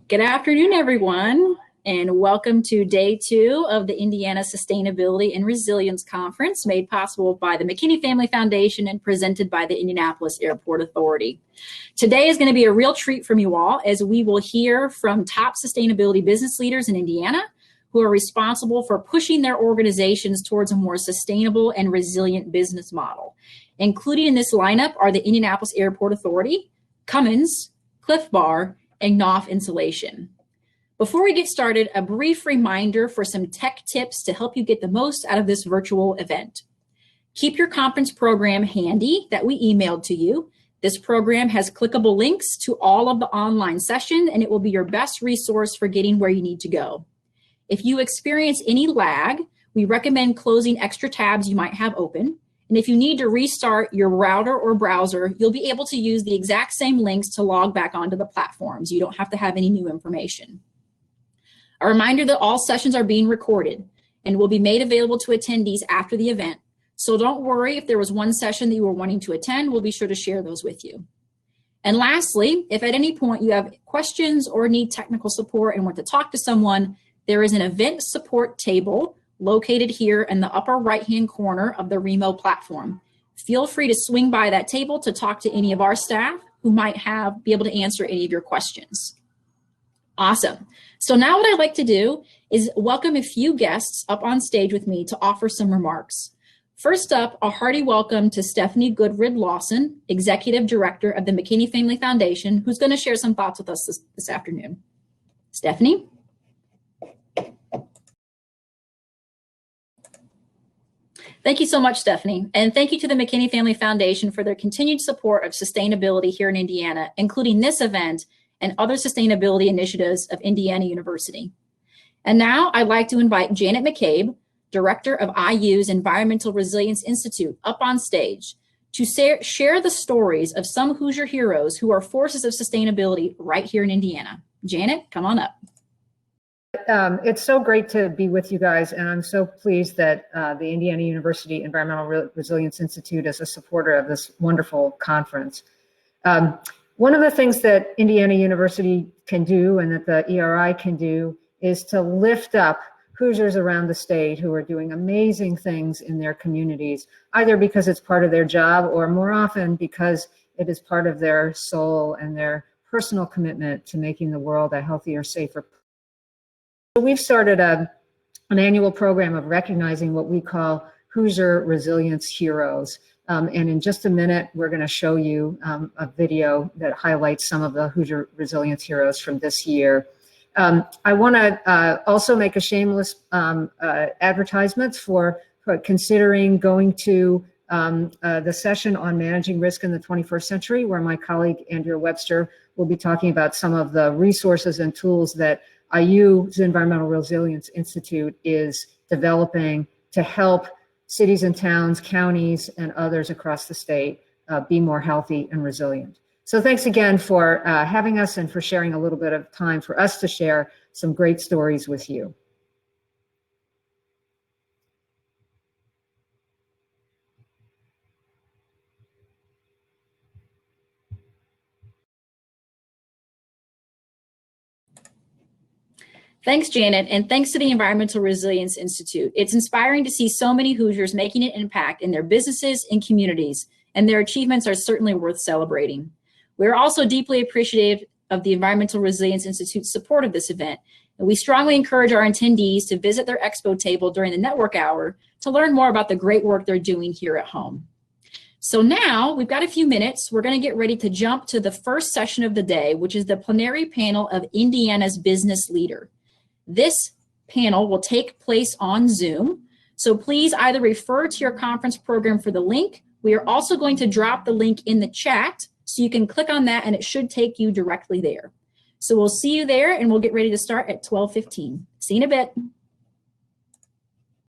Good afternoon, everyone, and welcome to day 2 of the Indiana Sustainability and Resilience Conference, made possible by the McKinney Family Foundation and presented by the Indianapolis Airport Authority. Today is going to be a real treat from you all, as we will hear from top sustainability business leaders in Indiana who are responsible for pushing their organizations towards a more sustainable and resilient business model. Included in this lineup are the Indianapolis Airport Authority, Cummins, Cliff Bar, and Knauf Insulation. Before we get started, a brief reminder for some tech tips to help you get the most out of this virtual event. Keep your conference program handy that we emailed to you. This program has clickable links to all of the online session, and it will be your best resource for getting where you need to go. If you experience any lag, we recommend closing extra tabs you might have open. And if you need to restart your router or browser, you'll be able to use the exact same links to log back onto the platforms. You don't have to have any new information. A reminder that all sessions are being recorded and will be made available to attendees after the event. So don't worry if there was one session that you were wanting to attend, we'll be sure to share those with you. And lastly, if at any point you have questions or need technical support and want to talk to someone, there is an event support table located here in the upper right-hand corner of the Remo platform. Feel free to swing by that table to talk to any of our staff who might be able to answer any of your questions. Awesome. So now what I'd like to do is welcome a few guests up on stage with me to offer some remarks. First up, a hearty welcome to Stephanie Goodrid Lawson, Executive Director of the McKinney Family Foundation, who's going to share some thoughts with us this afternoon. Stephanie? Thank you so much, Stephanie. And thank you to the McKinney Family Foundation for their continued support of sustainability here in Indiana, including this event and other sustainability initiatives of Indiana University. And now I'd like to invite Janet McCabe, Director of IU's Environmental Resilience Institute, up on stage to share the stories of some Hoosier heroes who are forces of sustainability right here in Indiana. Janet, come on up. It's so great to be with you guys, and I'm so pleased that the Indiana University Environmental Resilience Institute is a supporter of this wonderful conference. One of the things that Indiana University can do and that the ERI can do is to lift up Hoosiers around the state who are doing amazing things in their communities, either because it's part of their job or more often because it is part of their soul and their personal commitment to making the world a healthier, safer place. We've started an annual program of recognizing what we call Hoosier Resilience Heroes. And in just a minute, we're going to show you a video that highlights some of the Hoosier Resilience Heroes from this year. I want to also make a shameless advertisement for considering going to the session on managing risk in the 21st century, where my colleague Andrea Webster will be talking about some of the resources and tools that IU's Environmental Resilience Institute is developing to help cities and towns, counties, and others across the state be more healthy and resilient. So thanks again for having us and for sharing a little bit of time for us to share some great stories with you. Thanks, Janet, and thanks to the Environmental Resilience Institute. It's inspiring to see so many Hoosiers making an impact in their businesses and communities, and their achievements are certainly worth celebrating. We're also deeply appreciative of the Environmental Resilience Institute's support of this event, and we strongly encourage our attendees to visit their expo table during the network hour to learn more about the great work they're doing here at home. So now we've got a few minutes. We're going to get ready to jump to the first session of the day, which is the plenary panel of Indiana's Business Leader. This panel will take place on Zoom, so please either refer to your conference program for the link. We are also going to drop the link in the chat, so you can click on that and it should take you directly there. So we'll see you there, and we'll get ready to start at 12:15. See you in a bit.